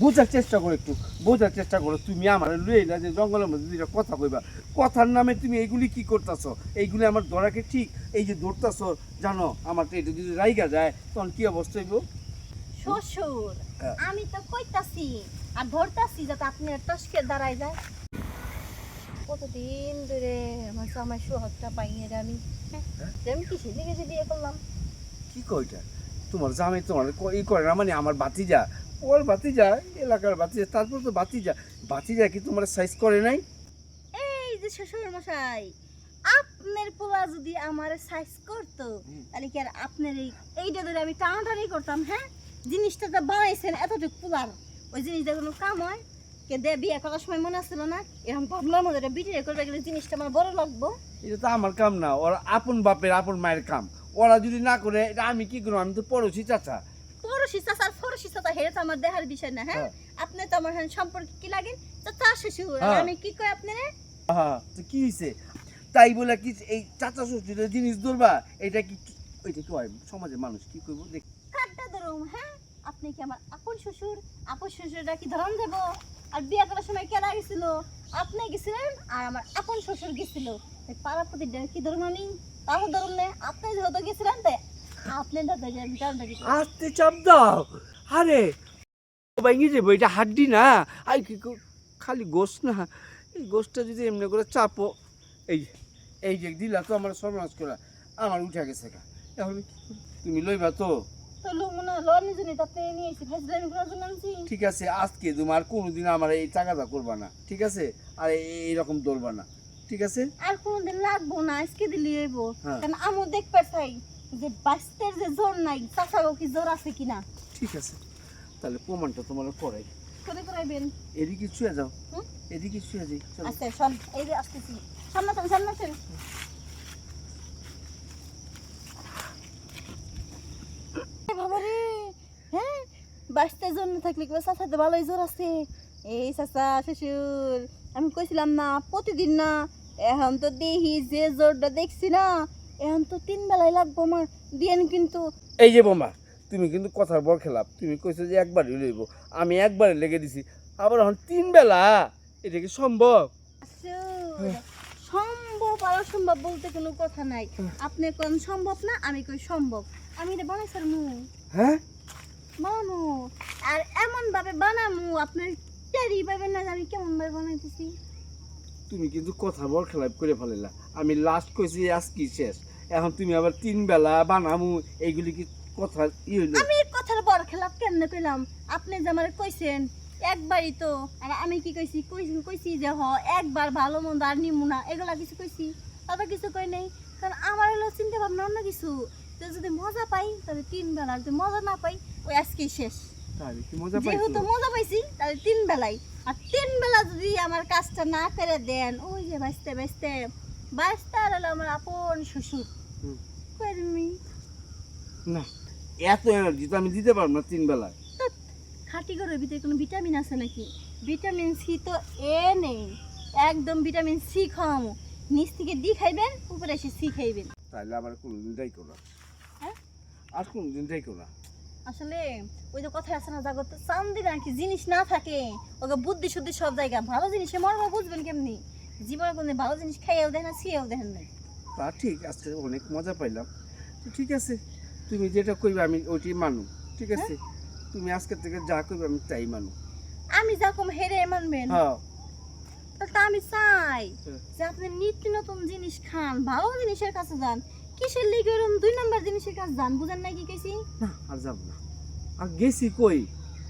বোঝার চেষ্টা করো একটু, বোঝার চেষ্টা করো। তুমি আমার লুয়ে না যে জঙ্গলের মধ্যে দুইটা কথা কইবা, কথার নামে তুমি এইগুলি কি করতেছো? এইগুলি আমার ধরাকে ঠিক এই যে ধরতেছো, জানো আমার তো এটা যদি রাইগা যায় তখন কি অবস্থা হইব? শ্বশুর হ্যাঁ। আমি তো কইতাছি আর ধরতাছি যাতে আপনি টসকে দাঁড়ায় যায়। কতদিন ধরে আমার জামাই সোহাগটা পাইনি রে আমি। আমি কিসের দিকে যে বিয়ে করলাম? কি কইটা তোমার জামাই তোমার ই করে না মানে আমার বাতিজা, ওর বাতিজা, এলাকার বাতিজা, তারপর তো বাতিজা, বাতিজা কি তোমার সাইজ করে নাই? এই যে শ্বশুর মশাই, আপনার পোলা যদি আমার সাইজ করতো তাহলে কি আর আপনার এইটা ধরে আমি টানাটানি করতাম? হ্যাঁ, জিনিসটা তো বানাইছেন এতটুকু পোলার, ওই জিনিসটা কোনো কাম হয়? কে দে বিয়ে করার সময় মনে আসছিল না এরকম ভাবলার মধ্যে বিটিয়ে করবে গেলে জিনিসটা আমার বড় লাগবো? এটা তো আমার কাম না, ওরা আপন বাপের আপন মায়ের কাম। ওরা যদি না করে এটা আমি কি করবো? আমি তো পড়োশি চাচা। পড়োশি চাচা আর ফরসি চাচা হেরে তো আমার দেহার বিষয় না। হ্যাঁ, আপনি তো আমার সম্পর্কে কি লাগেন? চাচা শ্বশুর, আর আমি কি কই আপনারে? হ্যাঁ, তো কি হয়েছে? তাই বলে কি এই চাচা শ্বশুরের জিনিস ধরবা? এটা কি ওইটা কি হয় সমাজের মানুষ কি করবো দেখ? কাটটা ধরুম। হ্যাঁ, আপনি কি আমার আপন শ্বশুর? আপন শ্বশুরটা কি ধরন দেব? আর বিয়ে করার সময় কেনা গেছিল? আপনি গেছিলেন আর আমার আপন শ্বশুর গেছিল। পাড়া প্রতিটা কি ধরুন আমি? তাও ধরুন না, আপনি যেহেতু গেছিলেন তাই আপনি দাদা ভিতরটা কি আস্তে চাপ দাও। আরে ভাঙে যাবো, এটা হাড্ডি না, আই কি খালি গোশ না। এই গোশটা যদি এমনি করে চাপো, এই এই যে দিলা তো আমার সর্বনাশ করা, আমার উঠে গেছে গা। এখন কি করি? তুমি লইবা তো? তো লুমনা লনি জনি তাতে নিয়ে এসে ফেসলামি করার জন্য আনছি। ঠিক আছে, আজকে তোমার কোনোদিন আমার এই টাকাটা করবা না, ঠিক আছে? আর এইরকম ধরবা না, ঠিক আছে? আর কোনদিন লাগবো না, আজকে দিলি হইব। হ্যাঁ। কারণ আমু দেখতে চাই যে বাস্তের যে জোর নাই, চাচাগো কি জোর আছে কিনা। ঠিক আছে, তাহলে প্রমাণটা তোমার করাই। করে করাইবেন। এদিকে শুয়ে যাও, হুম? এদিকে শুয়ে যাই, চলো। আচ্ছা শোন, এই যে আসতেছি, সামনে চল, সামনে চল। বাবারে, হ্যাঁ, বাস্তের জন্য থাকলে কি চাচাতে ভালোই জোর আছে? এই চাচা শ্বশুর, আমি কইছিলাম না প্রতিদিন না, এখন তো দেখি যে জোরটা দেখছি না, এখন তো 3 বেলায় লাগবো আমার দিয়েন কিন্তু। এই যে বোমা, তুমি কিন্তু কথার বর খেলাপ। তুমি কইছো যে একবারই লইব, আমি একবারে লেগে দিছি, আবার এখন 3 বেলা। এটা কি সম্ভব? আসলে সম্ভব আর অসম্ভব বলতে কোনো কথা নাই। আপনি কোন সম্ভব না, আমি কই সম্ভব। আমি এটা বানাইছার মু হ্যাঁ, বানামু, আর এমন ভাবে বানামু আপনার টেরি পাবেন না যে আমি কেমন ভাবে বানাইতেছি। তুমি কিন্তু কথা বল খেলাপ করে ফেলিলা। আমি লাস্ট কইছি আজকে শেষ, এখন তুমি আবার 3 বেলা বানামু, এইগুলি কি কথা ই হইল? আমি এই কথার বড় খেলাপ কেমনে কইলাম? আপনি যে আমারে কইছেন একবারই তো, আর আমি কি কইছি? কইছি যে হ একবার ভালো মন্দ আর নিমু না, এগুলা কিছু কইছি? আবার কিছু কই নাই। কারণ আমার হলো চিন্তা ভাবনা অন্য কিছু, যে যদি মজা পাই তাহলে 3 বেলা, আর যদি মজা না পাই ওই আজকেই শেষ। তাহলে কি মজা যেহেতু পাইছো? মজা পাইছি তাহলে 3 বেলাই, আর 3 বেলা যদি আমার কাজটা না করে দেন, ওই যে বাঁচতে বাঁচতে বাঁচতে আর হলো আমার আপন শ্বশুর হুম। কইরমি। না, এত এনার্জি তো আমি দিতে পারবো না 3 বেলায়। খাঁটি গরুর ভিতরে কোনো ভিটামিন আছে নাকি? ভিটামিন সি তো নেই, একদম ভিটামিন সি খাওয়ামো। নিচ থেকে ডি খাইবেন, উপরে এসে সি খাইবেন। তাহলে আবার কোনোদিন যাই করো না, হ্যাঁ, আর কোনোদিন যাই করো না। আসলে ওই যে কথা আছে না, জগতে চান্দি নাকি জিনিস না থাকে, ওকে বুদ্ধি শুদ্ধি সব জায়গা। ভালো জিনিসে মর্ম বুঝবেন কেমনি? জীবনে কোনো ভালো জিনিস খাইয়াও দেখেন না, ছিঁড়েও দেখেন নাই। তা ঠিক আছে, অনেক মজা পাইলাম। তো ঠিক আছে, তুমি যেটা কইবে আমি ওইটাই মানু, ঠিক আছে? তুমি আজকে থেকে যা কইবে আমি তাই মানু। আমি যা কম হেরে মানবেন? হ্যাঁ, তাহলে তো আমি চাই হ্যাঁ। যে আপনি নিত্য নতুন জিনিস খান, ভালো জিনিসের কাছে যান। কিসের লিগে এরকম 2 নাম্বার জিনিসের কাছে যান? বুঝেন নাই কি কইছি? না আর যাবো না, আর গেছি কই?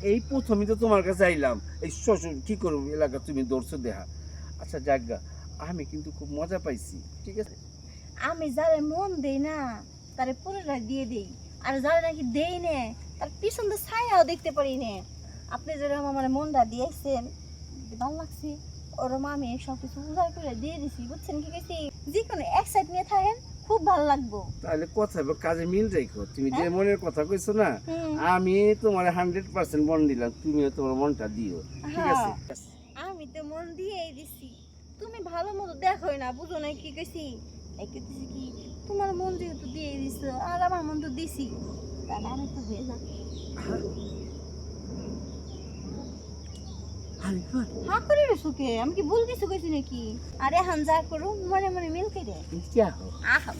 এই প্রথমই তো তোমার কাছে আইলাম, এই শ্বশুর কি করবো এলাকা তুমি দৌড়ছো দেখা। আচ্ছা জায়গা, আমি কিন্তু খুব মজা পাইছি, ঠিক আছে? আমি যারে মন দেই না তারে পুরোটা দিয়ে দেই, আর যারে নাকি দেই না তার পিছন তো ছায়াও দেখতে পারি না। আপনি যেরকম আমার মনটা দিয়েছেন, ভালো লাগছে, ওরম আমি সব কিছু উজাড় করে দিয়ে দিছি। বুঝছেন কি কইছি? যে কোনো এক সাইড নিয়ে থাকেন, খুব ভালো লাগবো। তাহলে কথা এবং কাজে মিল রেখো। তুমি যে মনের কথা কইছো না, হুম। আমি তোমার 100% মন দিলাম, তুমিও তোমার মনটা দিও, ঠিক আছে? আমি তো মন দিয়েই দিছি, তুমি ভালো মতো দেখোই না, বুঝো না কি কইছি? এই কইতেছি কি, তোমার মন যেহেতু দিয়ে দিছো আর আমার মন তো দিছি, তাহলে আমি তো হয়ে যাক। আরেকবার হা করে রসুকে আমি কি ভুল কিছু কইছি নাকি? আরে হান যা করো মনে মনে মিল করে যাও আহা